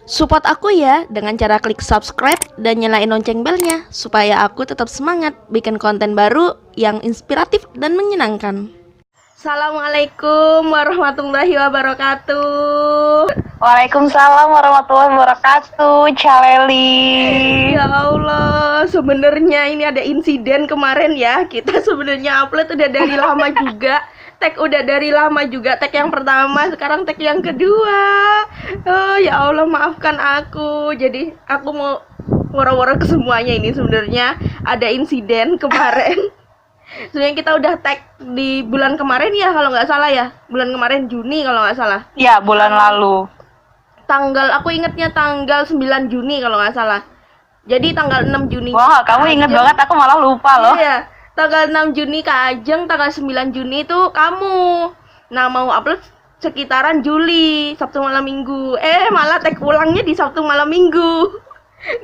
Support aku ya dengan cara klik subscribe dan nyalain lonceng belnya supaya aku tetap semangat bikin konten baru yang inspiratif dan menyenangkan. Assalamualaikum warahmatullahi wabarakatuh. Waalaikumsalam warahmatullahi wabarakatuh, Caleli. Ya Allah, sebenarnya ini ada insiden kemarin ya. Kita sebenarnya upload udah dari lama juga. Tag udah dari lama juga, tag yang pertama, sekarang tag yang kedua. Oh ya Allah, maafkan aku. Jadi aku mau woro-woro ke semuanya ini sebenarnya ada insiden kemarin. Sebenarnya kita udah tag di bulan kemarin ya kalau nggak salah ya. Bulan kemarin Juni kalau nggak salah. Ya, bulan lalu. Aku ingetnya tanggal 9 Juni kalau nggak salah. Jadi tanggal 6 Juni. Wah, kamu inget banget, aku malah lupa loh. Iya, tanggal 6 Juni Kak Ajeng, tanggal 9 Juni itu kamu. Nah, mau upload sekitaran Juli, Sabtu malam Minggu. Malah tag ulangnya di Sabtu malam Minggu.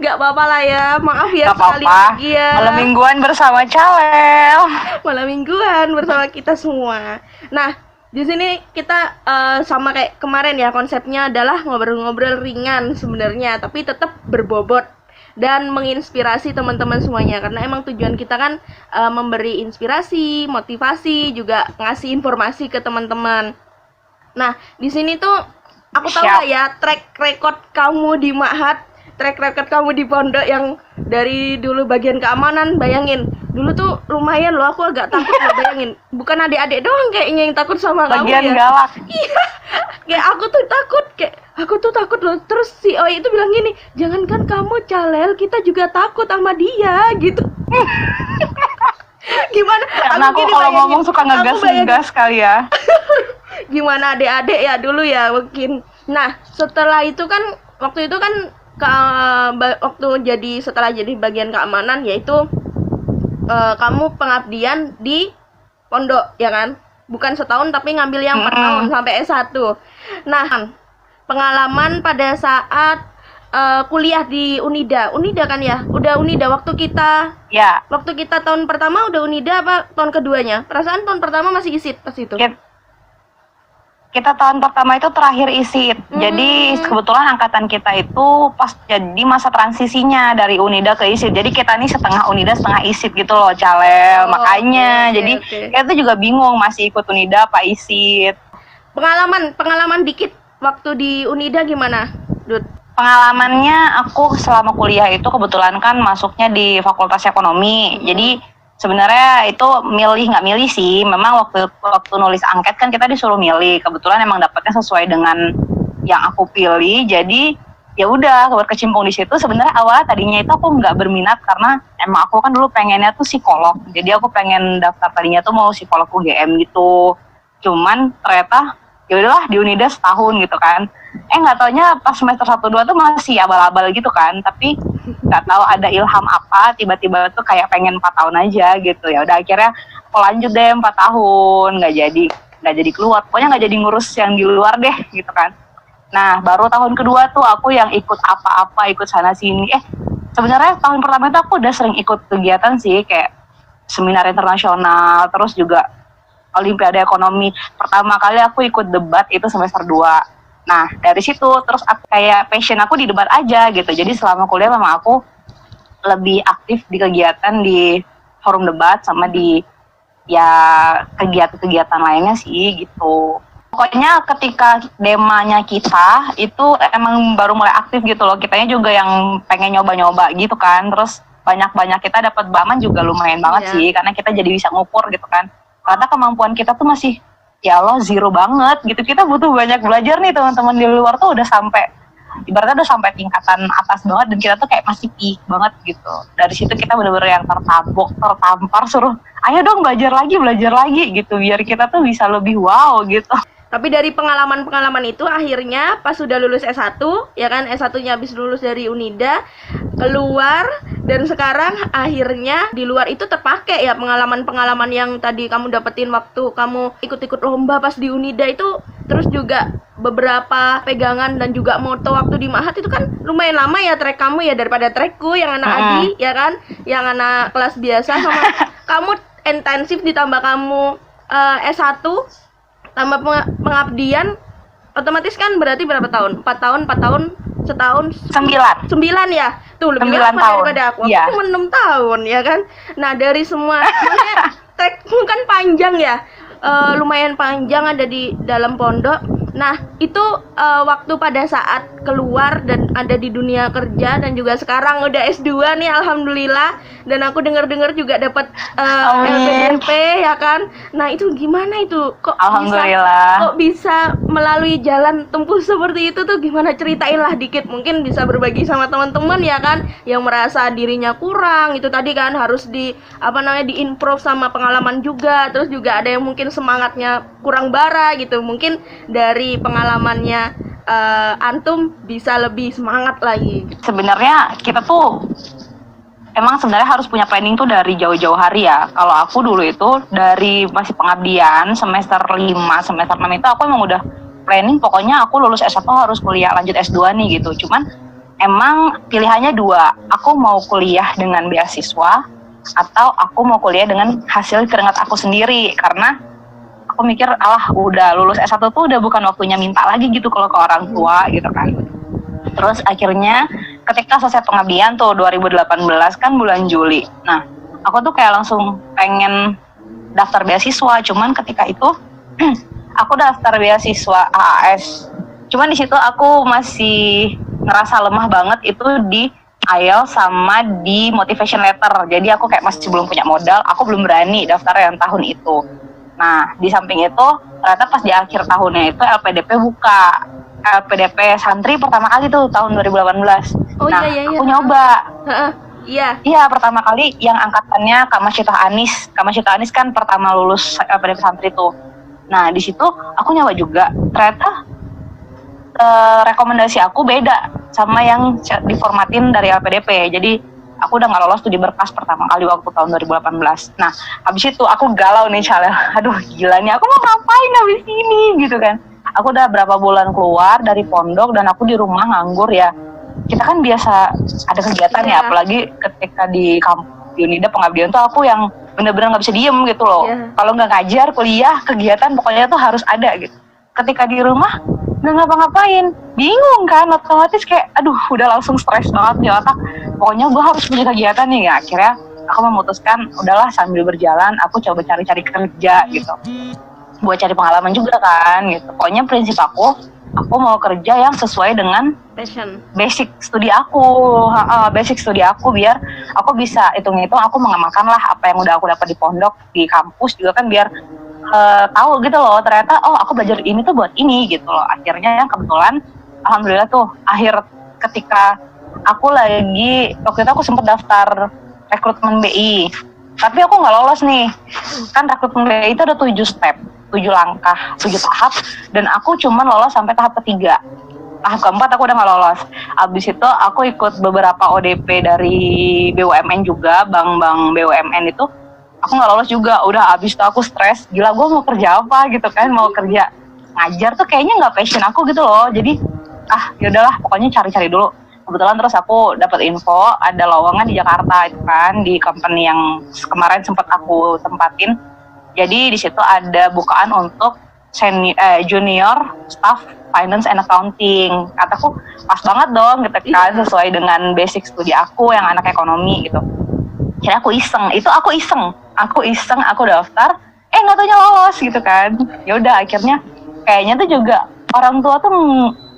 Gak apa-apa lah ya, maaf ya Gak sekali apa-apa. lagi ya. Malam mingguan bersama Calel. Malam mingguan bersama kita semua. Nah, di sini kita sama kayak kemarin ya, konsepnya adalah ngobrol-ngobrol ringan sebenarnya, tapi tetap berbobot dan menginspirasi teman-teman semuanya, karena emang tujuan kita kan memberi inspirasi, motivasi, juga ngasih informasi ke teman-teman. Nah, di sini tuh aku tahu lah ya track record kamu di Ma'had, track record kamu di pondok yang dari dulu bagian keamanan. Bayangin, dulu tuh lumayan loh, aku agak takut loh, bayangin. Bukan adik-adik doang kayaknya yang takut sama Bagian kamu ya. galak. Iya, kayak aku tuh takut loh. Terus si Oi itu bilang gini, jangankan kamu Calel, kita juga takut sama dia gitu. Gimana? Karena aku kalau ngomong suka ngegas-ngegas kali ya. Gimana adik-adik ya dulu ya mungkin. Nah, setelah itu kan waktu itu kan setelah jadi bagian keamanan, yaitu kamu pengabdian di pondok ya kan, bukan setahun tapi ngambil yang 4 tahun sampai S1. Nah, pengalaman pada saat kuliah di Unida kan ya, udah Unida waktu kita tahun pertama udah Unida apa tahun keduanya? Perasaan tahun pertama masih ISIT pas itu. Kita tahun pertama itu terakhir ISIT. Jadi kebetulan angkatan kita itu pas jadi masa transisinya dari Unida ke ISIT. Jadi kita nih setengah Unida setengah ISIT gitu loh, Calel. Makanya jadi kita tuh juga bingung masih ikut Unida apa ISIT. Pengalaman dikit waktu di Unida gimana, Dut? Pengalamannya aku selama kuliah itu kebetulan kan masuknya di Fakultas Ekonomi. Jadi sebenarnya itu nggak milih sih. Memang waktu nulis angket kan kita disuruh milih. Kebetulan emang dapetnya sesuai dengan yang aku pilih. Jadi ya udah berkecimpung di situ. Sebenarnya awalnya tadinya itu aku nggak berminat karena emang aku kan dulu pengennya tuh psikolog. Jadi aku pengen daftar tadinya tuh mau psikolog UGM gitu. Cuman ternyata ya udahlah di Unida setahun gitu kan. Nggak taunya pas semester 1-2 tuh masih abal-abal gitu kan. Tapi nggak tahu ada ilham apa, tiba-tiba tuh kayak pengen 4 tahun aja gitu. Ya udah akhirnya aku lanjut deh 4 tahun, nggak jadi keluar. Pokoknya nggak jadi ngurus yang di luar deh gitu kan. Nah, baru tahun kedua tuh aku yang ikut apa-apa, ikut sana sini. Sebenarnya tahun pertama itu aku udah sering ikut kegiatan sih, kayak seminar internasional, terus juga Olimpiade Ekonomi. Pertama kali aku ikut debat itu semester 2. Nah, dari situ terus kayak passion aku di debat aja gitu. Jadi selama kuliah memang aku lebih aktif di kegiatan di forum debat sama di ya kegiatan-kegiatan lainnya sih gitu. Pokoknya ketika demanya kita itu emang baru mulai aktif gitu loh. Kitanya juga yang pengen nyoba-nyoba gitu kan. Terus banyak-banyak kita dapat baman juga lumayan banget sih, karena kita jadi bisa ngukur gitu kan. Karena kemampuan kita tuh masih ya Allah zero banget gitu. Kita butuh banyak belajar nih, teman-teman di luar tuh udah sampai ibaratnya udah sampai tingkatan atas banget, dan kita tuh kayak masih peak banget gitu. Dari situ kita benar-benar yang tertampar suruh ayo dong belajar lagi gitu biar kita tuh bisa lebih wow gitu. Tapi dari pengalaman-pengalaman itu akhirnya pas sudah lulus S1, ya kan, S1-nya habis lulus dari Unida, keluar, dan sekarang akhirnya di luar itu terpakai ya pengalaman-pengalaman yang tadi kamu dapetin waktu kamu ikut-ikut lomba pas di Unida itu. Terus juga beberapa pegangan dan juga moto waktu di Ma'had itu kan lumayan lama ya track kamu ya, daripada trackku yang anak Adi ya kan, yang anak kelas biasa. Sama kamu intensif ditambah kamu S1 tambah pengabdian, otomatis kan berarti berapa tahun? 4 tahun setahun 9. 9 ya, tuh lebih 9 lama tahun. daripada aku Iya. cuma 6 tahun ya kan. Nah dari semua maksudnya trekmu kan panjang ya. Lumayan panjang ada di dalam pondok. Nah itu waktu pada saat keluar dan ada di dunia kerja dan juga sekarang udah S2 nih alhamdulillah, dan aku dengar-dengar juga dapat Amin. LPDP ya kan. Nah itu gimana itu kok Alhamdulillah. bisa melalui jalan tempuh seperti itu tuh, gimana, ceritain lah dikit, mungkin bisa berbagi sama teman-teman ya kan yang merasa dirinya kurang itu tadi kan, harus di diimprove sama pengalaman juga, terus juga ada yang mungkin semangatnya kurang bara gitu, mungkin dari pengalamannya antum bisa lebih semangat lagi. Sebenarnya kita tuh emang sebenarnya harus punya planning tuh dari jauh-jauh hari ya. Kalau aku dulu itu dari masih pengabdian semester 5, semester 6 itu aku emang udah planning, pokoknya aku lulus S1 harus kuliah lanjut S2 nih gitu. Cuman emang pilihannya 2, aku mau kuliah dengan beasiswa atau aku mau kuliah dengan hasil keringat aku sendiri, karena aku mikir alah udah lulus S1 tuh udah bukan waktunya minta lagi gitu kalau ke orang tua gitu kan. Terus akhirnya ketika selesai pengabdian tuh 2018 kan bulan Juli. Nah, aku tuh kayak langsung pengen daftar beasiswa, cuman ketika itu aku daftar beasiswa AAS. Cuman di situ aku masih ngerasa lemah banget itu di IELTS sama di motivation letter. Jadi aku kayak masih belum punya modal, aku belum berani daftar yang tahun itu. Nah, di samping itu ternyata pas di akhir tahunnya itu LPDP buka. LPDP santri pertama kali tuh tahun 2018. Oh, nah, iya. aku nyoba. Iya. Iya, pertama kali yang angkatannya Kak Masyitah Anis. Kak Masyitah Anis kan pertama lulus LPDP santri tuh. Nah, di situ aku nyoba juga. Ternyata rekomendasi aku beda sama yang diformatin dari LPDP. Jadi aku udah nggak lolos tuh di berkas pertama kali waktu tahun 2018. Nah, habis itu aku galau nih, aduh gila nih, aku mau ngapain habis ini gitu kan. Aku udah berapa bulan keluar dari pondok dan aku di rumah nganggur ya. Kita kan biasa ada kegiatan ya, apalagi ketika di kampus Unida pengabdian tuh aku yang bener-bener nggak bisa diem gitu loh. Kalau nggak ngajar, kuliah, kegiatan pokoknya tuh harus ada gitu. Ketika di rumah nggak ngapa-ngapain, bingung kan, otomatis kayak aduh udah langsung stres banget di otak. Pokoknya gue harus punya kegiatan nih ya. Akhirnya aku memutuskan udahlah sambil berjalan aku coba cari-cari kerja gitu. Buat cari pengalaman juga kan gitu. Pokoknya prinsip aku mau kerja yang sesuai dengan basic studi aku, biar aku bisa hitung-hitung, aku mengamalkan lah apa yang udah aku dapat di pondok, di kampus juga kan, biar tahu gitu loh, ternyata aku belajar ini tuh buat ini gitu loh. Akhirnya kebetulan alhamdulillah tuh akhir ketika aku lagi waktu itu aku sempat daftar rekrutmen BI, tapi aku nggak lolos nih. Kan rekrutmen BI itu ada 7 step, 7 langkah, 7 tahap, dan aku cuma lolos sampai tahap ketiga. Tahap keempat aku udah nggak lolos. Abis itu aku ikut beberapa ODP dari BUMN juga, bank-bank BUMN itu, aku nggak lolos juga. Udah abis itu aku stres, gila gue mau kerja apa gitu kan, mau kerja ngajar tuh kayaknya nggak passion aku gitu loh. Jadi yaudahlah pokoknya cari-cari dulu. Kebetulan terus aku dapat info ada lowongan di Jakarta itu kan, di company yang kemarin sempat aku tempatin. Jadi di situ ada bukaan untuk junior staff finance and accounting. Kataku pas banget dong gitu kan, sesuai dengan basic studi aku yang anak ekonomi gitu. Jadi aku iseng, aku daftar, nggak taunya lolos gitu kan. Ya udah akhirnya kayaknya tuh juga orang tua tuh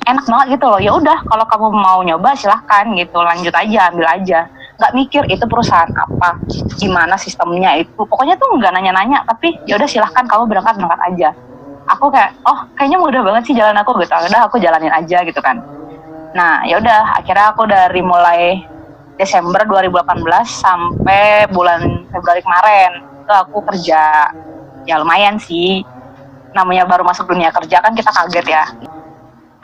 enak banget gitu loh. Ya udah kalau kamu mau nyoba silahkan gitu, lanjut aja, ambil aja. Nggak mikir itu perusahaan apa, gimana sistemnya itu. Pokoknya tuh nggak nanya-nanya, tapi ya udah silahkan kamu berangkat aja. Aku kayak kayaknya mudah banget sih jalan aku gitu. Udah aku jalanin aja gitu kan. Nah ya udah akhirnya aku dari mulai Desember 2018 sampai bulan Februari kemarin itu aku kerja. Ya lumayan sih, namanya baru masuk dunia kerja kan kita kaget ya.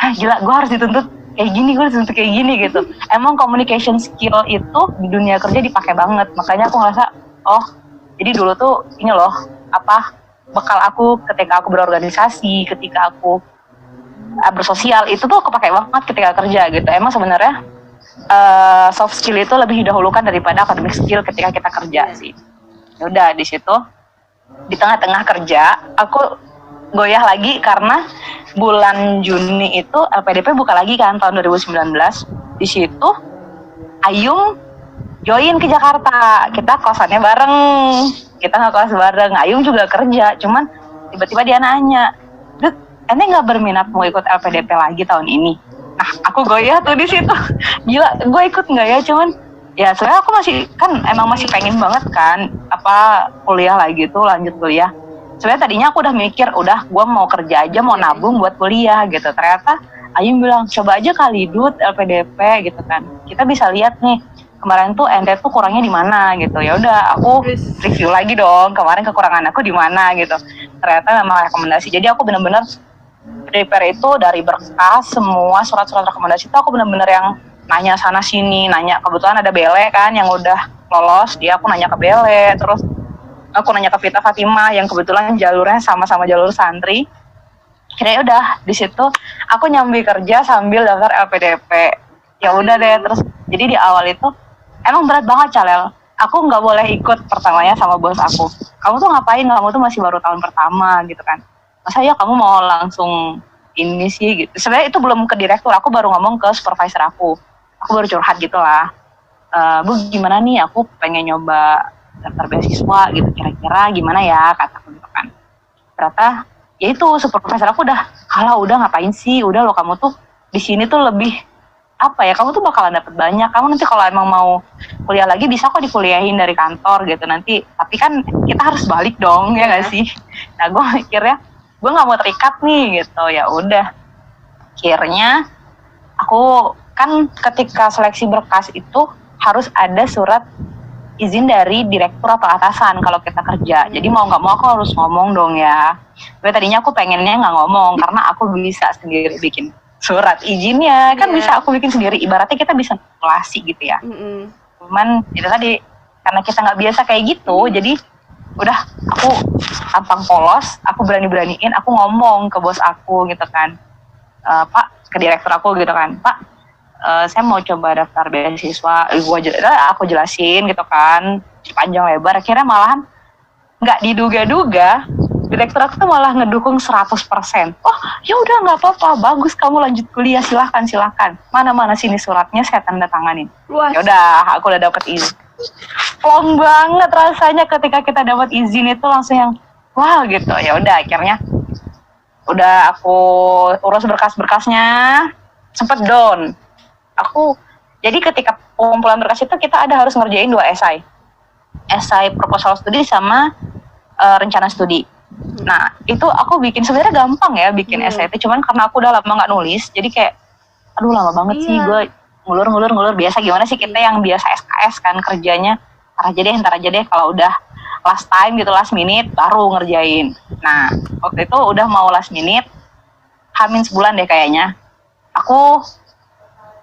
Gila gue harus dituntut kayak gini gitu. Emang communication skill itu di dunia kerja dipakai banget. Makanya aku ngerasa jadi dulu tuh ini loh bekal aku ketika aku berorganisasi, ketika aku bersosial itu tuh kepake banget ketika kerja gitu. Emang sebenarnya soft skill itu lebih didahulukan daripada academic skill ketika kita kerja sih. Ya udah di situ di tengah-tengah kerja aku goyah lagi karena bulan Juni itu LPDP buka lagi kan tahun 2019. Di situ Ayung join ke Jakarta, kita kosannya bareng, kita ngekos bareng. Ayung juga kerja, cuman tiba-tiba dia nanya, Dut, ente nggak berminat mau ikut LPDP lagi tahun ini? Nah, aku goyah tuh di situ. Gila, gue ikut nggak ya? Cuman ya sebenarnya aku emang masih pengen banget kan kuliah lagi tuh, lanjut kuliah. Sebenarnya tadinya aku udah mikir, udah gue mau kerja aja, mau nabung buat kuliah gitu. Ternyata Ayung bilang, coba aja kali Dut LPDP gitu kan. Kita bisa lihat nih kemarin tuh ente tuh kurangnya di mana gitu. Ya udah, aku review lagi dong kemarin kekurangan aku di mana gitu. Ternyata memang rekomendasi. Jadi aku benar-benar prepare itu dari berkas, semua surat-surat rekomendasi itu aku benar-benar yang nanya sana sini, nanya. Kebetulan ada Bele kan yang udah lolos, aku nanya ke Bele, terus aku nanya ke Vita Fatima yang kebetulan jalurnya sama-sama jalur santri. Akhirnya udah di situ aku nyambi kerja sambil daftar LPDP. Ya udah deh, terus jadi di awal itu emang berat banget, Calel. Aku nggak boleh ikut pertamanya sama bos aku. Kamu tuh ngapain? Kamu tuh masih baru tahun pertama gitu kan. Masa ya kamu mau langsung ini sih gitu. Sebenarnya itu belum ke direktur, aku baru ngomong ke supervisor aku. Aku baru curhat gitu lah. Bu gimana nih, aku pengen nyoba daftar beasiswa gitu, kira-kira gimana ya, kataku gitu kan. Ternyata ya itu supervisor aku udah ngapain sih, udah lo kamu tuh di sini tuh lebih kamu tuh bakalan dapet banyak. Kamu nanti kalau emang mau kuliah lagi bisa kok dikuliahin dari kantor gitu nanti. Tapi kan kita harus balik dong, ya nggak sih? Nah gue mikirnya gue nggak mau terikat nih gitu. Ya udah, akhirnya aku kan ketika seleksi berkas itu harus ada surat izin dari direktur atau atasan kalau kita kerja. Jadi mau nggak mau aku harus ngomong dong ya. Tapi tadinya aku pengennya nggak ngomong karena aku bisa sendiri bikin surat izinnya, kan bisa aku bikin sendiri. Ibaratnya kita bisa manipulasi gitu ya. Cuman itu tadi karena kita nggak biasa kayak gitu, jadi udah aku tampang polos, aku berani-beraniin, aku ngomong ke bos aku gitu kan, Pak, ke direktur aku gitu kan, Pak, saya mau coba daftar beasiswa. Aku jelasin gitu kan, panjang lebar. Akhirnya malahan nggak diduga-duga direktur aku tuh malah ngedukung 100%. Oh ya udah nggak apa-apa, bagus kamu lanjut kuliah, silahkan. Mana sini suratnya, saya tanda tanganin. Ya udah, aku udah dapet izin. Plong banget rasanya ketika kita dapat izin itu langsung yang wow gitu. Ya udah akhirnya udah aku urus berkas-berkasnya, sempet down. Jadi ketika pengumpulan berkas itu kita harus ngerjain 2 esai proposal studi sama rencana studi. Nah itu aku bikin sebenarnya gampang ya bikin esai itu, cuman karena aku udah lama nggak nulis jadi kayak aduh lama banget sih gue ngulur biasa. Gimana sih kita yang biasa SKS kan kerjanya ntar aja deh kalau udah last time gitu, last minute baru ngerjain. Nah waktu itu udah mau last minute, hamin sebulan deh kayaknya.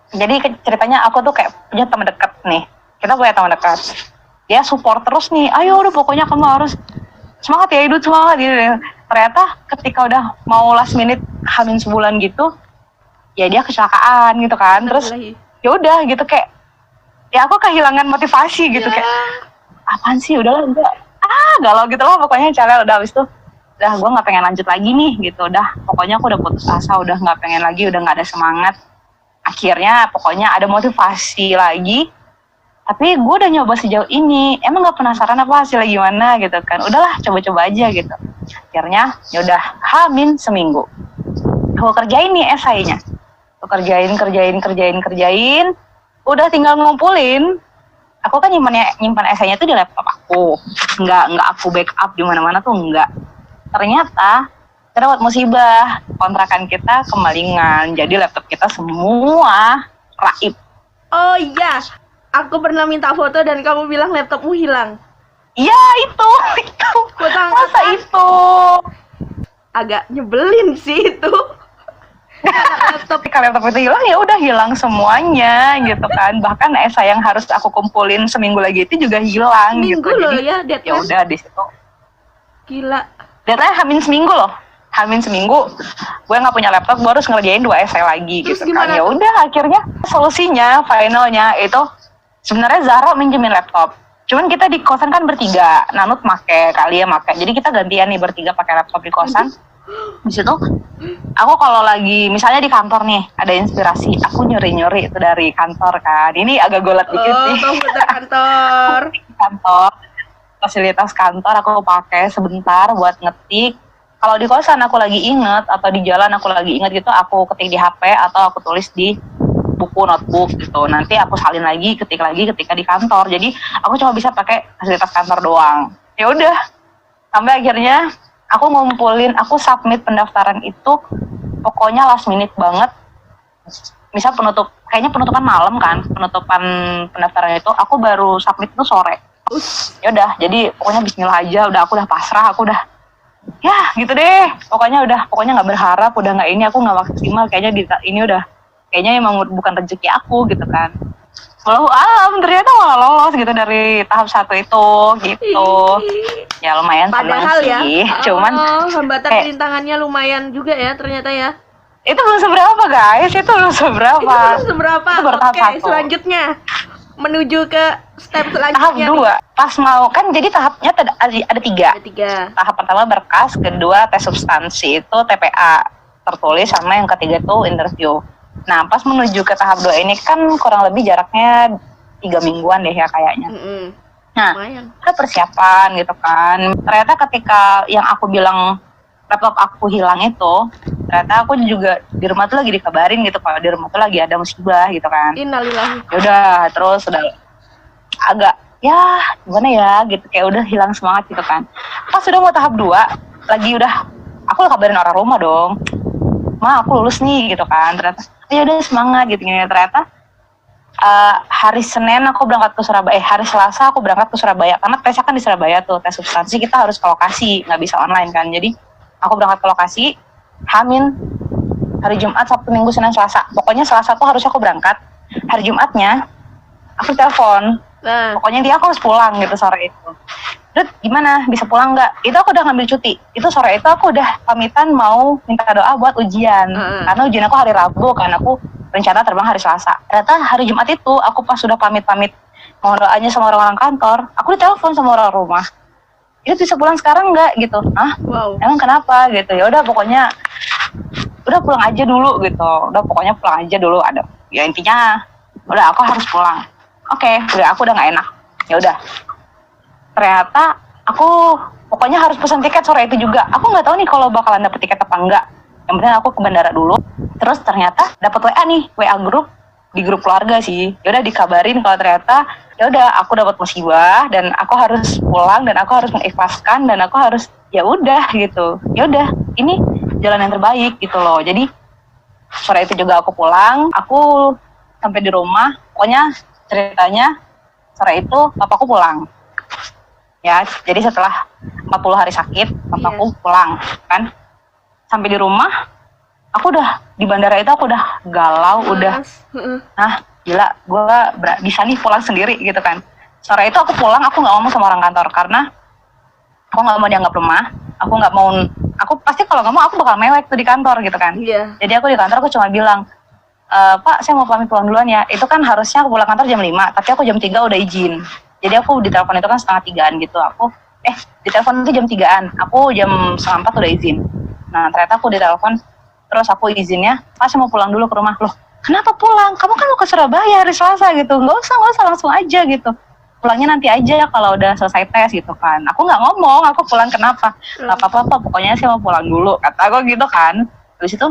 Jadi ceritanya aku tuh kayak punya teman dekat nih, kita punya teman dekat, dia support terus nih, ayo udah pokoknya kamu harus semangat ya, hidup semangat gitu. Ternyata ketika udah mau last minute hamin sebulan gitu, ya dia kecelakaan gitu kan. Terus ya udah gitu kayak ya aku kehilangan motivasi gitu, kayak apaan sih, udahlah enggak galau gitu lah pokoknya. Calel udah habis tuh udah gue nggak pengen lanjut lagi nih gitu, udah pokoknya aku udah putus asa, udah nggak pengen lagi, udah nggak ada semangat. Akhirnya pokoknya ada motivasi lagi, tapi gue udah nyoba sejauh ini, emang nggak penasaran apa hasilnya gimana gitu kan, udahlah coba-coba aja gitu. Akhirnya ya udah hamin seminggu aku kerjain nih esainya, aku kerjain, udah tinggal ngumpulin. Aku kan nyimpan esainya tuh di laptop aku, nggak aku backup di mana-mana tuh, nggak. Ternyata kita dapat musibah, kontrakan kita kemalingan, jadi laptop kita semua raib. Oh iya, aku pernah minta foto dan kamu bilang laptopmu hilang. Iya itu. Masa itu? Agak nyebelin sih itu. Kalau laptop itu hilang ya udah hilang semuanya gitu kan. Bahkan esai yang harus aku kumpulin seminggu lagi itu juga hilang. Seminggu gitu. loh. Jadi, ya deadline. Ya udah di situ. Gila. Deadline hamin seminggu loh. Hamin seminggu gue nggak punya laptop, gue harus ngerjain 2 esai lagi. Terus gitu kan. Ya tuh? udah akhirnya solusinya finalnya itu sebenarnya Zara minjemin laptop. Cuman kita di kosan kan bertiga, Nanut make, Kalia make. Jadi kita gantian nih bertiga pakai laptop di kosan. Di situ aku kalau lagi misalnya di kantor nih ada inspirasi, aku nyuri-nyuri itu dari kantor kan. Ini agak golat dikit Oh, sih. komputer kantor. Kantor, fasilitas kantor aku pakai sebentar buat ngetik. Kalau di kosan aku lagi inget atau di jalan aku lagi inget gitu, aku ketik di HP atau aku tulis di buku notebook gitu. Nanti aku salin lagi, ketik lagi ketika di kantor. Jadi aku cuma bisa pakai fasilitas kantor doang. Ya udah, sampai akhirnya aku ngumpulin, aku submit pendaftaran itu pokoknya last minute banget. Misal kayaknya penutupan malam kan, penutupan pendaftaran itu aku baru submit itu sore. Ya udah, jadi pokoknya Bismillah aja, aku udah pasrah, aku udah ya gitu deh, pokoknya nggak berharap, udah nggak ini, aku nggak maksimal, kayaknya ini udah kayaknya emang bukan rezeki aku gitu kan. Walau alam ternyata malah lolos gitu dari tahap 1 itu gitu. Ya lumayan Padahal ya, sih, cuman hambatan rintangannya lumayan juga ya ternyata ya. Itu belum seberapa guys, itu belum seberapa. Itu baru tahap 1. Selanjutnya menuju ke step Tahap selanjutnya. 2, pas mau kan, jadi tahapnya ada 3. Ada 3. Tahap pertama berkas, kedua tes substansi itu TPA tertulis, sama yang ketiga itu interview. Nah pas menuju ke tahap 2 ini kan kurang lebih jaraknya 3 mingguan deh ya kayaknya. Nah ada persiapan gitu kan. Ternyata ketika yang aku bilang laptop aku hilang itu, ternyata aku juga di rumah tuh lagi dikabarin gitu, kalau di rumah tuh lagi ada musibah gitu kan. Innalillahi. Ya udah, terus udah agak ya gimana ya gitu, kayak udah hilang semangat gitu kan. Pas udah mau tahap 2 lagi, aku udah kabarin orang rumah dong, Ma aku lulus nih gitu kan. Ternyata ya udah semangat gitu gini. Ternyata hari Senin aku berangkat ke Surabaya, hari Selasa aku berangkat ke Surabaya, karena tesnya kan di Surabaya tuh, tes substansi kita harus ke lokasi, nggak bisa online kan. Jadi aku berangkat ke lokasi, Hamin hari Jumat, Sabtu, Minggu, Senin, Selasa. Pokoknya Selasa tuh harusnya aku berangkat. Hari Jumatnya aku telepon. Pokoknya dia aku harus pulang gitu sore itu. Dut, gimana? Bisa pulang nggak? Itu aku udah ngambil cuti. Itu sore itu aku udah pamitan mau minta doa buat ujian. Karena ujian aku hari Rabu kan. Aku rencana terbang hari Selasa. Ternyata hari Jumat itu aku pas sudah pamit-pamit mau doanya sama orang-orang kantor, aku ditelepon sama orang rumah. Itu bisa pulang sekarang nggak gitu? Hah? Wow. Emang kenapa gitu? Ya udah pokoknya udah pulang aja dulu gitu. Udah pokoknya pulang aja dulu, ada. Ya intinya udah aku harus pulang. Oke, aku udah nggak enak. Ya udah. Ternyata aku pokoknya harus pesan tiket sore itu juga. Aku nggak tahu nih kalau bakalan dapet tiket apa enggak. Yang penting aku ke bandara dulu. Terus ternyata dapat WA nih, WA grup, di grup keluarga sih. Ya udah dikabarin kalau ternyata ya udah aku dapat musibah dan aku harus pulang dan aku harus mengikhlaskan dan aku harus ya udah gitu. Ya udah, ini jalan yang terbaik gitu loh. Jadi sore itu juga aku pulang, aku sampai di rumah. Pokoknya ceritanya sore itu papaku pulang. Ya, jadi setelah 40 hari sakit, papaku pulang kan. Sampai di rumah, aku udah di bandara itu aku udah galau, udah gila, gue bisa nih pulang sendiri gitu kan. Sore itu aku pulang, aku nggak ngomong sama orang kantor karena aku nggak mau dianggap lemah. Aku pasti kalau nggak mau aku bakal mewek tuh di kantor gitu kan. Jadi aku di kantor aku cuma bilang, Pak saya mau pamit pulang duluan ya. Itu kan harusnya aku pulang kantor jam 5, tapi aku jam 3 udah izin. Jadi aku di telepon itu kan setengah 3-an gitu. Di telepon itu jam 3-an, aku jam setengah 4 udah izin. Nah ternyata aku di telepon, terus aku izinnya, Pak saya mau pulang dulu ke rumah. Loh kenapa pulang? Kamu kan mau ke Surabaya hari Selasa gitu. Nggak usah langsung aja gitu. Pulangnya nanti aja kalau udah selesai tes gitu kan. Aku nggak ngomong, aku pulang kenapa? Nggak apa-apa, pokoknya saya mau pulang dulu. Kata aku gitu kan. Habis itu,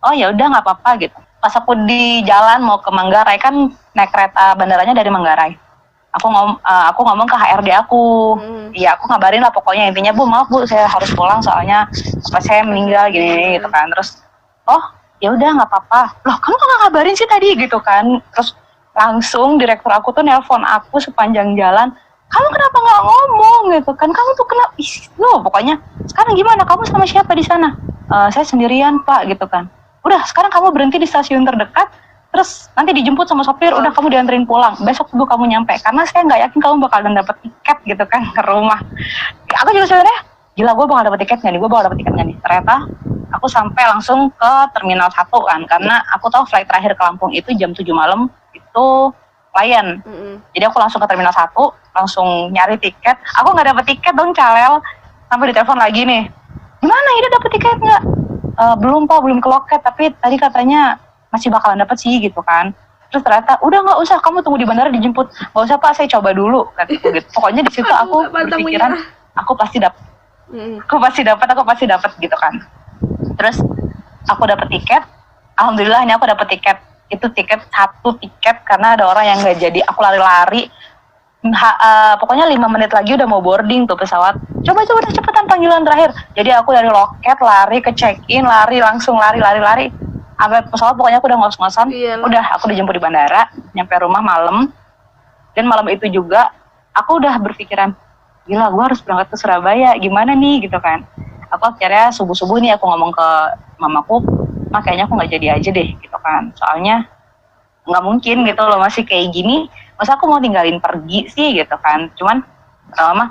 oh ya udah nggak apa-apa gitu. Pas aku di jalan mau ke Manggarai kan naik kereta bandaranya dari Manggarai. Aku ngomong ke HRD aku. Iya aku ngabarin lah pokoknya intinya, Bu maaf Bu saya harus pulang soalnya bapak saya meninggal gini gitu kan. Terus oh ya udah nggak apa-apa. Loh kamu kok nggak ngabarin sih tadi gitu kan. Terus langsung direktur aku tuh nelpon aku sepanjang jalan, kamu kenapa nggak ngomong gitu kan, kamu tuh kenapa pokoknya sekarang gimana, kamu sama siapa di sana? Saya sendirian Pak gitu kan. Udah sekarang kamu berhenti di stasiun terdekat, terus nanti dijemput sama sopir, udah kamu dianterin pulang, besok subuh kamu nyampe, karena saya nggak yakin kamu bakalan dapet tiket gitu kan ke rumah. Aku juga sebenarnya gila, gue bakal dapet tiket nggak nih, ternyata aku sampai langsung ke Terminal 1 kan, karena aku tahu flight terakhir ke Lampung itu jam 7 malam itu Lion. Jadi aku langsung ke Terminal 1, langsung nyari tiket. Aku nggak dapet tiket dong, calel. Sampai ditelepon lagi nih, gimana Ida dapet tiket nggak? Belum Pak, belum ke loket, tapi tadi katanya masih bakalan dapet sih gitu kan. Terus ternyata udah nggak usah, kamu tunggu di bandara dijemput. Nggak usah Pak, saya coba dulu kataku gitu. Pokoknya di situ aku berpikiran aku pasti dapat, aku pasti dapat gitu kan. Terus aku dapat tiket, alhamdulillahnya aku dapat tiket. Itu satu tiket karena ada orang yang nggak jadi. Aku lari-lari. Pokoknya 5 menit lagi udah mau boarding tuh pesawat. Coba udah cepetan panggilan terakhir. Jadi aku dari loket lari ke check-in, langsung lari. Sampai pesawat pokoknya aku udah ngos-ngosan. Udah aku dijemput di bandara, nyampe rumah malam. Dan malam itu juga aku udah berpikiran, gila gue harus berangkat ke Surabaya, gimana nih gitu kan. Aku akhirnya subuh-subuh nih aku ngomong ke mamaku, makanya aku nggak jadi aja deh gitu kan. Soalnya nggak mungkin gitu loh masih kayak gini, masa aku mau tinggalin pergi sih gitu kan. Cuman kata mama,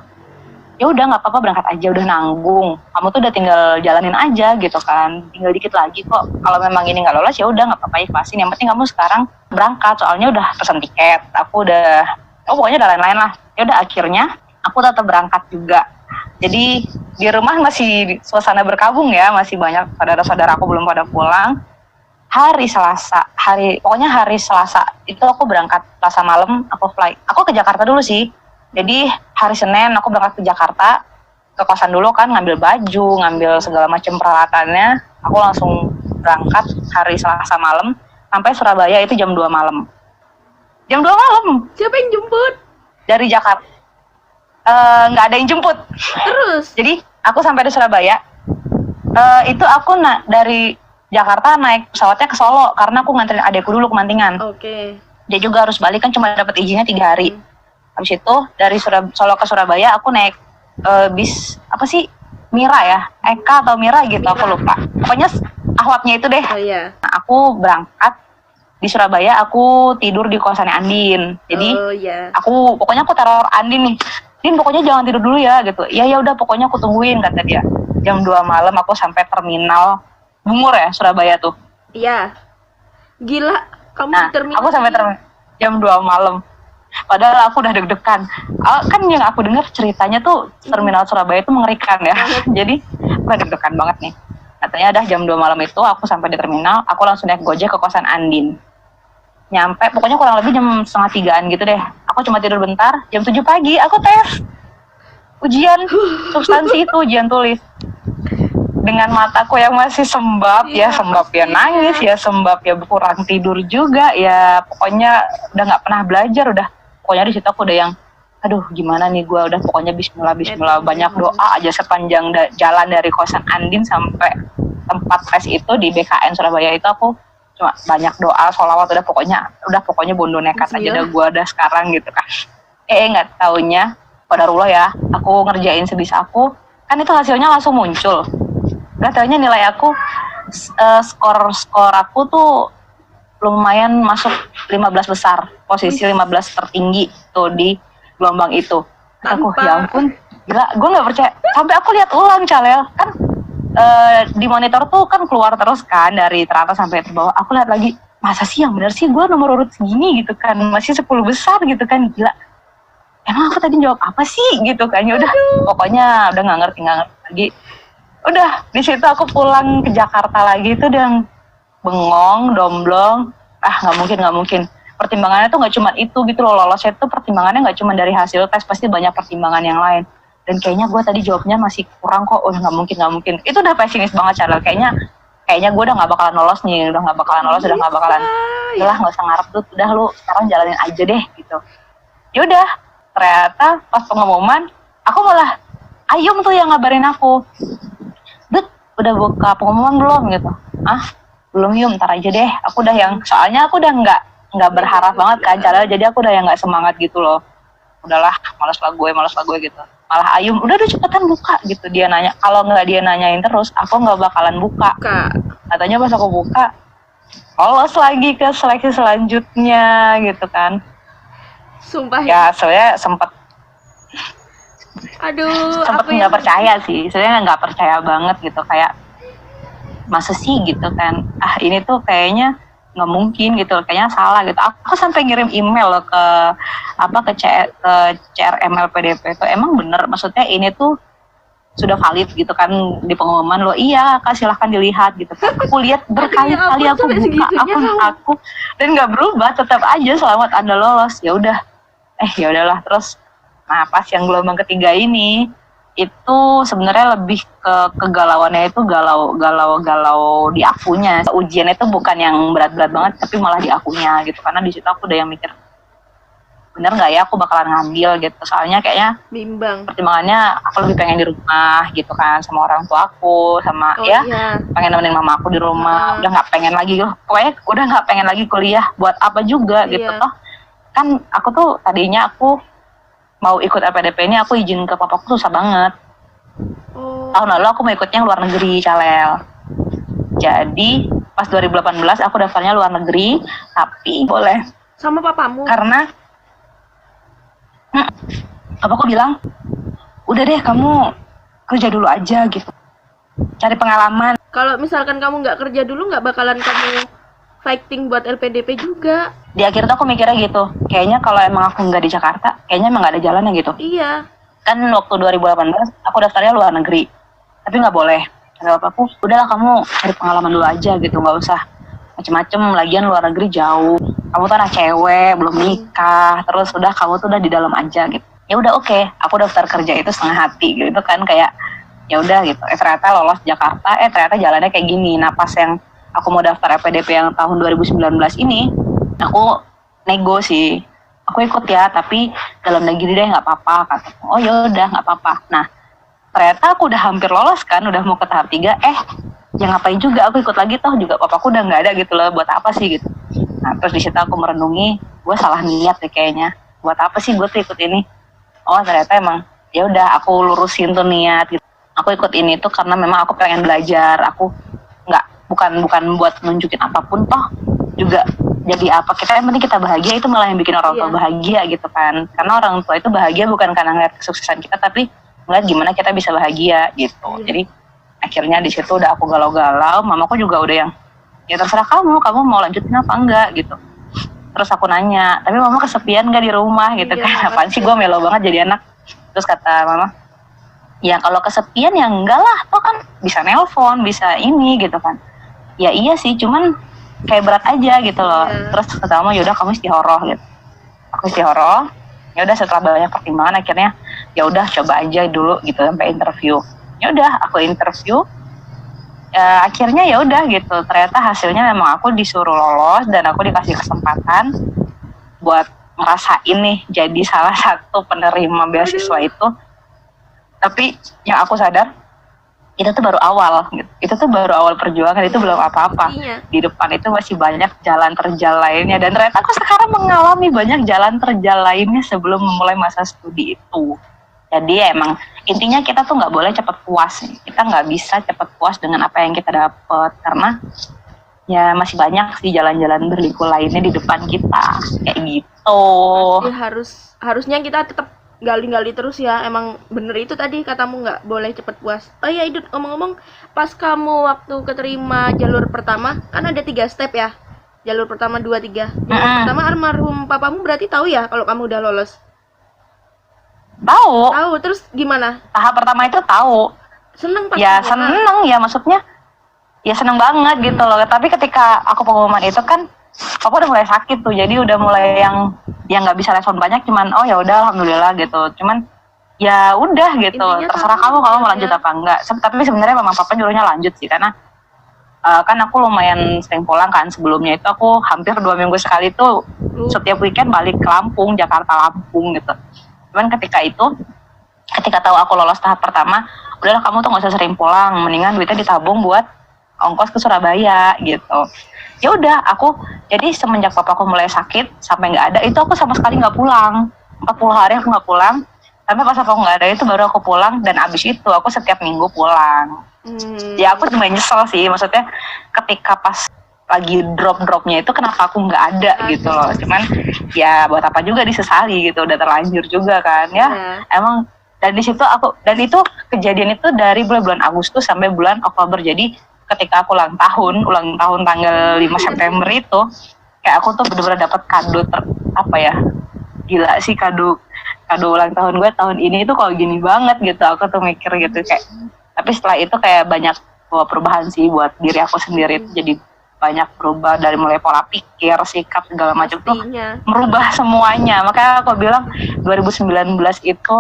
ya udah nggak apa-apa berangkat aja, udah nanggung, kamu tuh udah tinggal jalanin aja gitu kan, tinggal dikit lagi kok. Kalau memang ini nggak lolos ya udah nggak apa-apa, ikhlasin, yang penting kamu sekarang berangkat, soalnya udah pesan tiket, aku udah pokoknya udah lain-lain lah. Ya udah akhirnya aku tetap berangkat juga. Jadi di rumah masih suasana berkabung ya, masih banyak saudara-saudara aku belum pada pulang. Hari Selasa itu aku berangkat Selasa malam, aku ke Jakarta dulu sih. Jadi hari Senin aku berangkat ke Jakarta, ke kosan dulu kan, ngambil baju, ngambil segala macam peralatannya. Aku langsung berangkat hari Selasa malam sampai Surabaya itu jam 2 malam. Jam 2 malam. Siapa yang jemput? Dari Jakarta. Nggak ada yang jemput. Terus? Jadi aku sampai di Surabaya. Itu aku dari Jakarta naik pesawatnya ke Solo karena aku nganterin adekku dulu ke Mantingan. Oke. Dia juga harus balik kan, cuma dapat izinnya 3 hari. Habis itu dari Solo ke Surabaya aku naik bis apa sih? Mira ya? Eka atau Mira gitu, aku lupa. Pokoknya ahwatnya itu deh. Oh iya. Nah, aku berangkat di Surabaya, aku tidur di kosannya Andin. Jadi aku teror Andin nih. Din pokoknya jangan tidur dulu ya gitu. Ya udah pokoknya aku tungguin kata dia. Jam 2 malam aku sampai terminal Bungur ya, Surabaya tuh. Iya. Gila, kamu di terminal. Aku sampai jam 2 malam. Padahal aku udah deg-degan. Kan yang aku dengar ceritanya tuh terminal Surabaya itu mengerikan ya. Jadi udah deg-degan banget nih. Katanya ada jam 2 malam itu aku sampai di terminal, aku langsung naik Gojek ke kosan Andin. Nyampe pokoknya kurang lebih jam 2:30 gitu deh. Aku cuma tidur bentar, jam 7 pagi aku tes. Ujian substansi itu, ujian tulis. Dengan mataku yang masih sembab ya nangis ya, sembab ya kurang tidur juga ya, pokoknya udah nggak pernah belajar, udah pokoknya di situ aku udah yang aduh gimana nih gue, udah pokoknya bismillah banyak doa aja sepanjang jalan dari kosan Andin sampai tempat tes itu di BKN Surabaya itu. Aku cuma banyak doa, sholawat, udah pokoknya bondo nekat aja dah gue ada sekarang gitu kan. Nggak taunya qadarullah ya, aku ngerjain sebisa aku kan, itu hasilnya langsung muncul. Gak taunya nilai aku, skor aku tuh lumayan masuk 15 besar, posisi 15 tertinggi tuh di gelombang itu. Aku ya ampun, gila, gue nggak percaya. Sampai aku lihat ulang Calel kan, di monitor tuh kan keluar terus kan dari teratas sampai terbawah. Aku lihat lagi, masa sih yang benar sih gue nomor urut segini gitu kan, masih 10 besar gitu kan, gila. Emang aku tadi jawab apa sih gitu kan? Ya udah, pokoknya udah nggak ngerti lagi. Udah di situ aku pulang ke Jakarta lagi itu udah bengong, domblong. Nggak mungkin. Pertimbangannya tuh nggak cuma itu gitu loh, lolosnya tuh pertimbangannya nggak cuma dari hasil tes, pasti banyak pertimbangan yang lain. Dan kayaknya gue tadi jawabnya masih kurang kok. Udah nggak mungkin. Itu udah pesimis banget Charles. Kayaknya gue udah nggak bakalan lolos nih, udah nggak bakalan. Udah nggak usah ngarep tuh, udah lu sekarang jalanin aja deh gitu. Yaudah, ternyata pas pengumuman aku malah Ayum tuh yang ngabarin aku. Udah buka pengumuman belum gitu? Belum Yum, ntar aja deh. Aku udah yang, soalnya aku udah nggak berharap banget kan Calel, jadi aku udah yang nggak semangat gitu loh. Udahlah, malas lah gue gitu. Malah Ayum, udah cepetan buka gitu. Dia nanya, kalau nggak dia nanyain terus, aku nggak bakalan buka. Katanya pas aku buka, lolos lagi ke seleksi selanjutnya gitu kan. Sumpah ya soalnya sempet aku nggak percaya sih, sebenarnya nggak percaya banget gitu, kayak masa sih gitu kan, ini tuh kayaknya nggak mungkin gitu, kayaknya salah gitu. Aku sampai ngirim email loh ke CRM LPDP itu, emang bener maksudnya ini tuh sudah valid gitu kan di pengumuman lo, iya kak silahkan dilihat gitu. Aku lihat berkali-kali, aku buka akun aku dan nggak berubah, tetap aja selamat Anda lolos. Ya udah, ya udahlah. Terus nah pas yang gelombang ketiga ini itu sebenarnya lebih ke kegalauannya itu galau di akunya. Ujian itu bukan yang berat-berat banget, tapi malah di akunya gitu. Karena di situ aku udah yang mikir, bener nggak ya aku bakalan ngambil gitu. Soalnya kayaknya bimbang. Pertimbangannya aku lebih pengen di rumah gitu kan, sama orang tua aku, sama pengen nemenin mama aku di rumah. Udah nggak pengen lagi loh. Pokoknya udah nggak pengen lagi kuliah. Buat apa juga gitu toh. Kan aku tuh tadinya aku mau ikut LPDP ini, aku izin ke papaku susah banget. Tahun lalu aku mau ikutnya luar negeri, Calel. Jadi pas 2018 aku daftarnya luar negeri, tapi boleh sama papamu. Karena papaku bilang, udah deh kamu kerja dulu aja gitu, cari pengalaman. Kalau misalkan kamu nggak kerja dulu, nggak bakalan kamu fighting buat LPDP juga. Di akhir tuh aku mikirnya gitu, kayaknya kalau emang aku nggak di Jakarta, kayaknya emang nggak ada jalannya gitu. Iya. Kan waktu 2018 aku daftarnya luar negeri, tapi nggak boleh. Kata bapakku, udahlah kamu cari pengalaman dulu aja gitu, nggak usah macem-macem. Lagian luar negeri jauh, kamu tuh anak cewek, belum nikah, terus udah kamu tuh udah di dalam aja gitu. Ya udah oke, aku daftar kerja itu setengah hati gitu kan, kayak ya udah gitu. Ternyata lolos Jakarta, ternyata jalannya kayak gini. Nah pas yang aku mau daftar LPDP yang tahun 2019 ini, aku nego sih, aku ikut ya, tapi dalam negeri deh nggak apa-apa kataku. Oh ya udah nggak apa-apa. Nah ternyata aku udah hampir lolos kan, udah mau ke tahap 3, ya ngapain juga aku ikut lagi, toh juga papaku udah nggak ada gitu loh, buat apa sih gitu. Nah terus di situ aku merenungi, gue salah niat deh kayaknya, buat apa sih gue tuh ikut ini. Oh ternyata emang ya udah aku lurusin tuh niat gitu. Aku ikut ini tuh karena memang aku pengen belajar, aku bukan buat nunjukin apapun, toh juga jadi apa kita, yang penting kita bahagia, itu malah yang bikin orang tua bahagia gitu kan. Karena orang tua itu bahagia bukan karena ngeliat kesuksesan kita, tapi ngeliat gimana kita bisa bahagia gitu. Jadi akhirnya di situ udah aku galau-galau, mamaku juga udah yang ya terserah kamu mau lanjutin apa enggak gitu. Terus aku nanya, tapi mama kesepian gak di rumah gitu kan. Apaan sih gue melo banget jadi anak. Terus kata mama, ya kalau kesepian ya enggak lah, toh kan bisa nelpon, bisa ini gitu kan. Ya iya sih, cuman kayak berat aja gitu loh. Terus kata mama, yaudah kamu istihoroh gitu. Aku istihoroh. Ya udah setelah banyak pertimbangan akhirnya ya udah coba aja dulu gitu sampai interview. Ya udah aku interview. Akhirnya ya udah gitu. Ternyata hasilnya memang aku disuruh lolos dan aku dikasih kesempatan buat ngerasain nih jadi salah satu penerima beasiswa itu. Tapi yang aku sadar, itu tuh baru awal gitu. Itu tuh baru awal perjuangan, itu belum apa-apa. Di depan itu masih banyak jalan terjal lainnya, dan ternyata aku sekarang mengalami banyak jalan terjal lainnya sebelum memulai masa studi itu. Jadi emang intinya kita tuh nggak boleh cepat puas. Kita nggak bisa cepat puas dengan apa yang kita dapat, karena ya masih banyak sih jalan-jalan berliku lainnya di depan kita kayak gitu. Pasti harusnya kita tetap gali-gali terus ya. Emang bener itu tadi katamu, nggak boleh cepet puas. Oh iya Idut, ngomong-ngomong, pas kamu waktu keterima jalur pertama kan ada 3 step ya, jalur pertama 2, 3. Jalur pertama almarhum papamu berarti tahu ya kalau kamu udah lolos? Tahu. Terus gimana? Tahap pertama itu tahu. Seneng pasti ya seneng ya, maksudnya ya seneng banget gitu loh. Tapi ketika aku pengumuman itu kan aku udah mulai sakit tuh, jadi udah mulai yang nggak bisa respon banyak, cuman oh ya udah alhamdulillah gitu. Cuman ya udah gitu, intinya terserah kamu mau lanjut apa enggak. Tapi sebenarnya mama papa nyuruhnya lanjut sih, karena kan aku lumayan sering pulang kan. Sebelumnya itu aku hampir 2 minggu sekali tuh setiap weekend balik ke Lampung, Jakarta Lampung gitu. Cuman ketika tahu aku lolos tahap pertama, udahlah kamu tuh nggak usah sering pulang, mendingan duitnya ditabung buat ongkos ke Surabaya gitu. Ya udah aku, jadi semenjak papaku mulai sakit sampai nggak ada itu aku sama sekali nggak pulang. 40 hari aku nggak pulang, sampai pas papaku nggak ada itu baru aku pulang. Dan abis itu aku setiap minggu pulang. Ya aku cuma nyesel sih, maksudnya ketika pas lagi drop-dropnya itu kenapa aku nggak ada gitu loh. Cuman ya buat apa juga disesali gitu, udah terlanjur juga kan ya. Emang dan di situ dan itu kejadian itu dari bulan Agustus sampai bulan Oktober. Jadi ketika aku ulang tahun tanggal 5 September itu kayak aku tuh bener-bener dapat kado gila sih, kado kado ulang tahun gue tahun ini tuh kok gini banget gitu, aku tuh mikir gitu kayak. Tapi setelah itu kayak banyak perubahan sih buat diri aku sendiri, jadi banyak berubah dari mulai pola pikir, sikap segala macam tuh merubah semuanya. Makanya aku bilang 2019 itu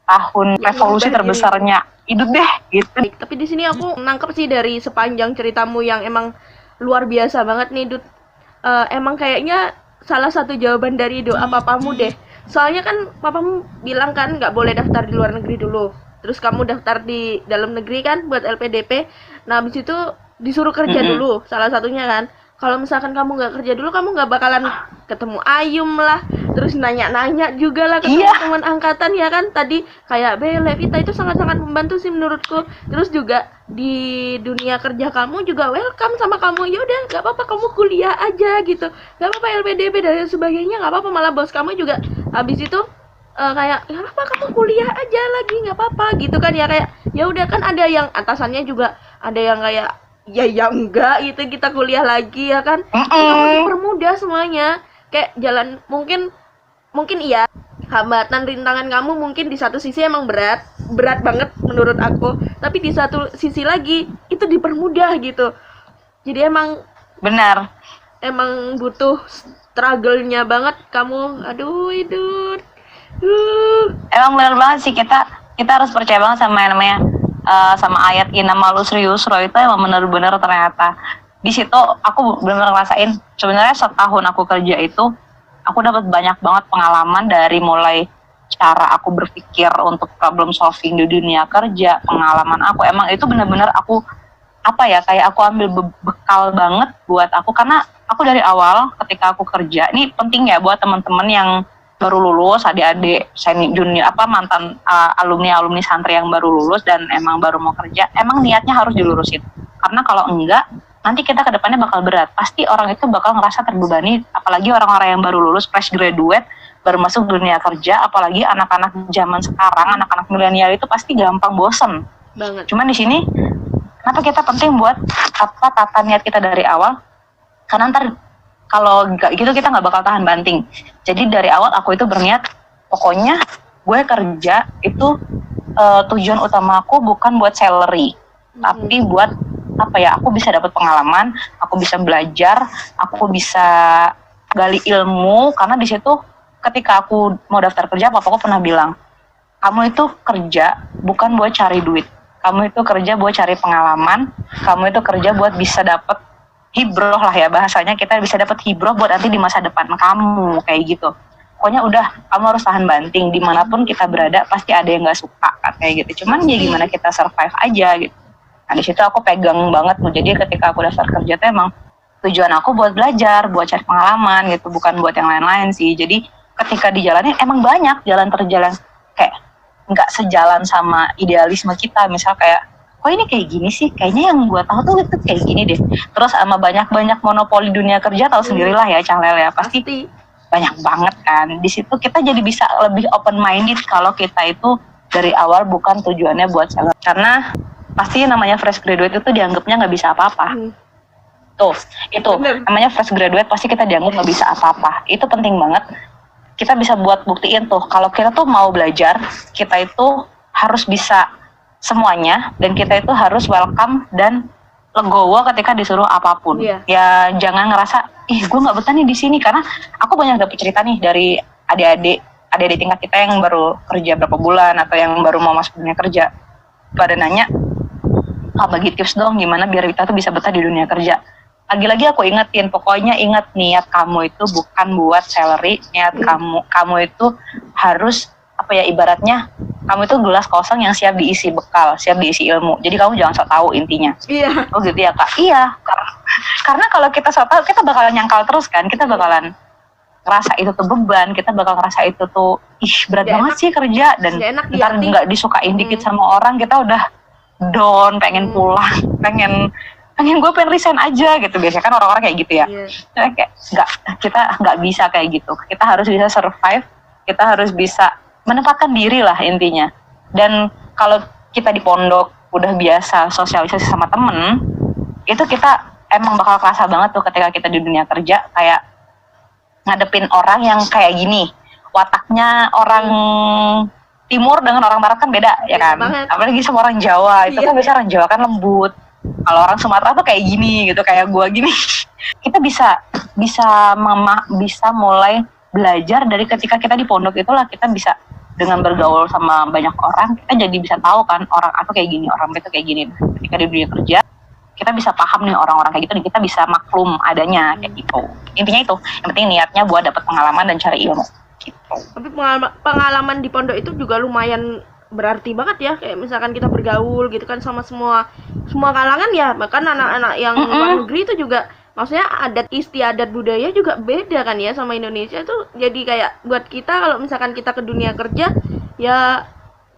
tahun revolusi terbesarnya hidup deh gitu. Tapi di sini aku nangkep sih dari sepanjang ceritamu yang emang luar biasa banget nih Dut. Emang kayaknya salah satu jawaban dari doa papamu deh. Soalnya kan papamu bilang kan nggak boleh daftar di luar negeri dulu. Terus kamu daftar di dalam negeri kan buat LPDP. Nah habis itu disuruh kerja dulu, salah satunya kan. Kalau misalkan kamu nggak kerja dulu, kamu nggak bakalan ketemu Ayum lah, terus nanya-nanya juga lah ke teman angkatan ya kan. Tadi kayak Belle, Vita itu sangat-sangat membantu sih menurutku. Terus juga di dunia kerja kamu juga welcome sama kamu. Ya udah, nggak apa-apa kamu kuliah aja gitu, nggak apa-apa LPDP dan sebagainya, nggak apa-apa. Malah bos kamu juga habis itu kayak nggak apa-apa kamu kuliah aja lagi, nggak apa-apa gitu kan ya. Kayak ya udah kan ada yang atasannya juga ada yang kayak ya enggak gitu, kita kuliah lagi ya kan. Kamu dipermudah semuanya. Kayak jalan mungkin iya hambatan rintangan kamu mungkin di satu sisi emang berat banget menurut aku, tapi di satu sisi lagi itu dipermudah gitu. Jadi emang benar, emang butuh struggle-nya banget kamu. Aduh itu emang benar banget sih, kita harus percaya banget sama yang namanya sama ayat inama lusri yusra itu emang benar-benar ternyata di situ aku benar-benar ngerasain. Sebenarnya setahun aku kerja itu aku dapat banyak banget pengalaman, dari mulai cara aku berpikir untuk problem solving di dunia kerja, pengalaman aku emang itu benar-benar aku kayak aku ambil bekal banget buat aku, karena aku dari awal ketika aku kerja ini penting ya buat teman-teman yang baru lulus, adik-adik junior mantan alumni santri yang baru lulus dan emang baru mau kerja, emang niatnya harus dilurusin. Karena kalau enggak, nanti kita ke depannya bakal berat. Pasti orang itu bakal ngerasa terbebani, apalagi orang-orang yang baru lulus, fresh graduate, baru masuk dunia kerja, apalagi anak-anak zaman sekarang, anak-anak milenial itu pasti gampang bosen banget. Cuman di sini kenapa kita penting buat tata niat kita dari awal, karena ntar kalau nggak gitu kita nggak bakal tahan banting. Jadi dari awal aku itu berniat, pokoknya gue kerja itu tujuan utama aku bukan buat salary, tapi buat aku bisa dapat pengalaman, aku bisa belajar, aku bisa gali ilmu. Karena di situ ketika aku mau daftar kerja, papaku pernah bilang, kamu itu kerja bukan buat cari duit, kamu itu kerja buat cari pengalaman, kamu itu kerja buat bisa dapat hibroh lah ya bahasanya, kita bisa dapat hibroh buat nanti di masa depan kamu kayak gitu. Pokoknya udah, kamu harus tahan banting, dimanapun kita berada pasti ada yang nggak suka kayak gitu. Cuman ya gimana kita survive aja gitu. Nah di situ aku pegang banget tuh. Jadi ketika aku daftar kerja tuh emang tujuan aku buat belajar, buat cari pengalaman gitu, bukan buat yang lain-lain sih. Jadi ketika dijalanin emang banyak jalan terjalan kayak nggak sejalan sama idealisme kita. Misal kayak, kok ini kayak gini sih, kayaknya yang gue tahu tuh itu kayak gini deh. Terus sama banyak monopoli dunia kerja, tahu sendirilah ya Cahlel ya, pasti banyak banget kan. Di situ kita jadi bisa lebih open minded kalau kita itu dari awal bukan tujuannya buat seller. Karena pasti namanya fresh graduate itu dianggapnya nggak bisa apa-apa. Tuh, itu namanya fresh graduate pasti kita dianggap nggak bisa apa-apa. Itu penting banget. Kita bisa buat buktiin tuh kalau kita tuh mau belajar, kita itu harus bisa semuanya, dan kita itu harus welcome dan legowo ketika disuruh apapun. Ya jangan ngerasa gue nggak betah nih di sini, karena aku banyak dapet cerita nih dari adik-adik tingkat kita yang baru kerja berapa bulan atau yang baru mau masuk dunia kerja. Pada nanya, bagi tips dong gimana biar kita tuh bisa betah di dunia kerja. Lagi-lagi aku ingetin, pokoknya ingat niat kamu itu bukan buat salary, niat kamu itu harus ibaratnya kamu itu gelas kosong yang siap diisi bekal, siap diisi ilmu. Jadi kamu jangan sok tahu intinya. Iya. Oh gitu ya Kak. Iya. Karena kalau kita sok tahu, kita bakalan nyangkal terus kan. Kita bakalan ngerasa itu tuh beban, kita bakal ngerasa itu tuh berat banget sih kerja, dan ntar nggak disukain dikit sama orang, kita udah down, pengen pulang, pengen gue pengen resign aja gitu. Biasanya kan orang-orang kayak gitu ya. Kayak kita nggak bisa kayak gitu. Kita harus bisa survive, kita harus bisa menempatkan diri lah intinya. Dan kalau kita di pondok udah biasa sosialisasi sama temen, itu kita emang bakal kerasa banget tuh ketika kita di dunia kerja kayak ngadepin orang yang kayak gini. wataknya orang timur dengan orang barat kan beda ya kan, apalagi sama orang Jawa itu kan biasa orang Jawa kan lembut, kalau orang Sumatera tuh kayak gini gitu, kayak gua gini. Kita bisa mulai belajar dari ketika kita di pondok itulah, kita bisa dengan bergaul sama banyak orang, kita jadi bisa tahu kan orang apa kayak gini, orang itu kayak gini. Ketika di dunia kerja kita bisa paham nih orang-orang kayak gitu, dan kita bisa maklum adanya kayak gitu. Intinya itu, yang penting niatnya buat dapat pengalaman dan cari ilmu gitu. Tapi pengalaman di pondok itu juga lumayan berarti banget ya, kayak misalkan kita bergaul gitu kan sama semua kalangan ya, bahkan anak-anak yang luar negeri itu juga, maksudnya adat istiadat budaya juga beda kan ya sama Indonesia tuh. Jadi kayak buat kita kalau misalkan kita ke dunia kerja ya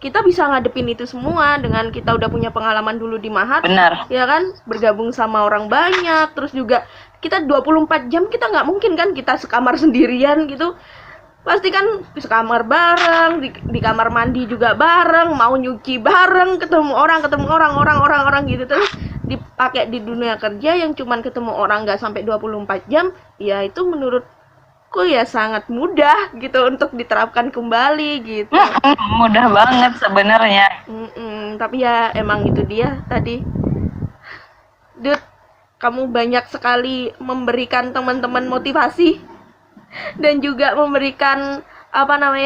kita bisa ngadepin itu semua dengan kita udah punya pengalaman dulu di Mahat. Benar. Ya kan, bergabung sama orang banyak, terus juga kita 24 jam kita nggak mungkin kan kita sekamar sendirian gitu. Pasti kan sekamar bareng, di kamar mandi juga bareng, mau nyuci bareng, ketemu orang gitu. Terus dipakai di dunia kerja yang cuman ketemu orang nggak sampai 24 jam, ya itu menurutku ya sangat mudah gitu untuk diterapkan kembali gitu. Mudah banget sebenarnya. Tapi ya emang itu dia tadi, Dut, kamu banyak sekali memberikan teman-teman motivasi dan juga memberikan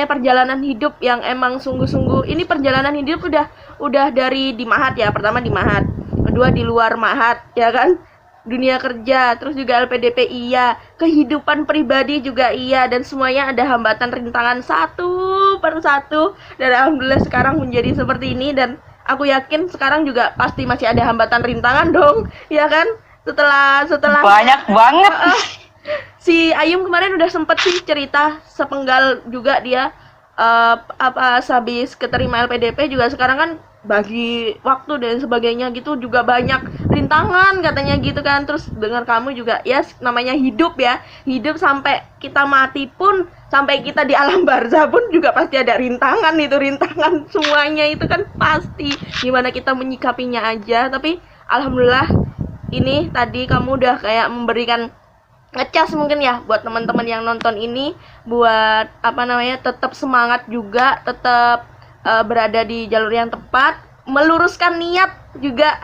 perjalanan hidup yang emang sungguh-sungguh. Ini perjalanan hidup udah dari di Mahat ya, pertama di Mahat, kedua di luar Mahat ya kan, dunia kerja, terus juga LPDP iya, kehidupan pribadi juga iya, dan semuanya ada hambatan rintangan satu per satu, dan alhamdulillah sekarang menjadi seperti ini. Dan aku yakin sekarang juga pasti masih ada hambatan rintangan dong ya kan, setelah banyak banget. Si Ayum kemarin udah sempet sih cerita sepenggal juga dia habis keterima LPDP juga sekarang kan bagi waktu dan sebagainya gitu juga banyak rintangan katanya gitu kan. Terus dengar kamu juga ya namanya hidup ya, hidup sampai kita mati pun, sampai kita di alam barzah pun juga pasti ada rintangan, itu rintangan semuanya itu kan pasti, gimana kita menyikapinya aja. Tapi alhamdulillah ini tadi kamu udah kayak memberikan ngecas mungkin ya buat teman-teman yang nonton ini, buat tetap semangat juga, tetap berada di jalur yang tepat, meluruskan niat juga,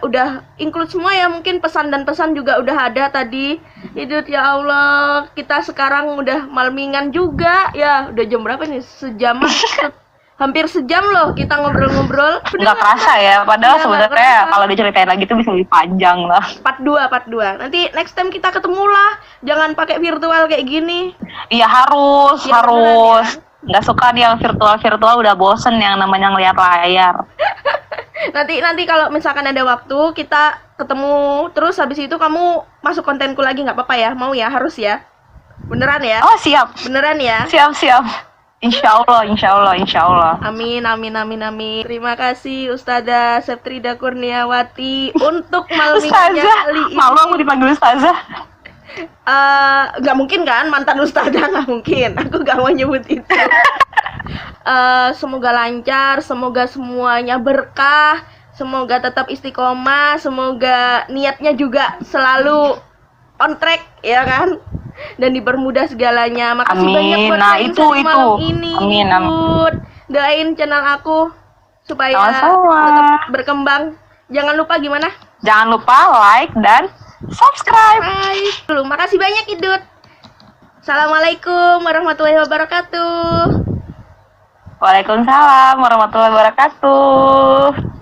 udah include semua ya, mungkin pesan dan pesan juga udah ada tadi. Itu ya Allah, kita sekarang udah malmingan juga ya, udah jam berapa nih, sejaman hampir sejam loh kita ngobrol-ngobrol. Nggak kerasa ya, padahal ya, sebenarnya kalau diceritain lagi tuh bisa lebih panjang lah. Part 2. Nanti next time kita ketemu lah. Jangan pakai virtual kayak gini. Iya harus. Ya. Nggak suka nih yang virtual udah bosen yang namanya ngeliat layar. nanti kalau misalkan ada waktu kita ketemu, terus habis itu kamu masuk kontenku lagi nggak apa-apa ya? Mau ya? Harus ya? Beneran ya? Oh siap. Beneran ya? Siap. Insya Allah. Amin. Terima kasih Ustazah Septrida Kurniawati untuk malmingnya kali ini. Malu aku dipanggil Ustazah. Gak mungkin kan, mantan Ustazah gak mungkin. Aku gak mau nyebut itu. Semoga lancar, semoga semuanya berkah, semoga tetap istiqomah, semoga niatnya juga selalu on track ya kan, dan dipermudah segalanya. Makasih banyak buat malam ini. Amin. Doain channel aku supaya tetap berkembang. Jangan lupa gimana? Jangan lupa like dan subscribe. Dulu. Makasih banyak Idut. Assalamualaikum warahmatullahi wabarakatuh. Waalaikumsalam warahmatullahi wabarakatuh.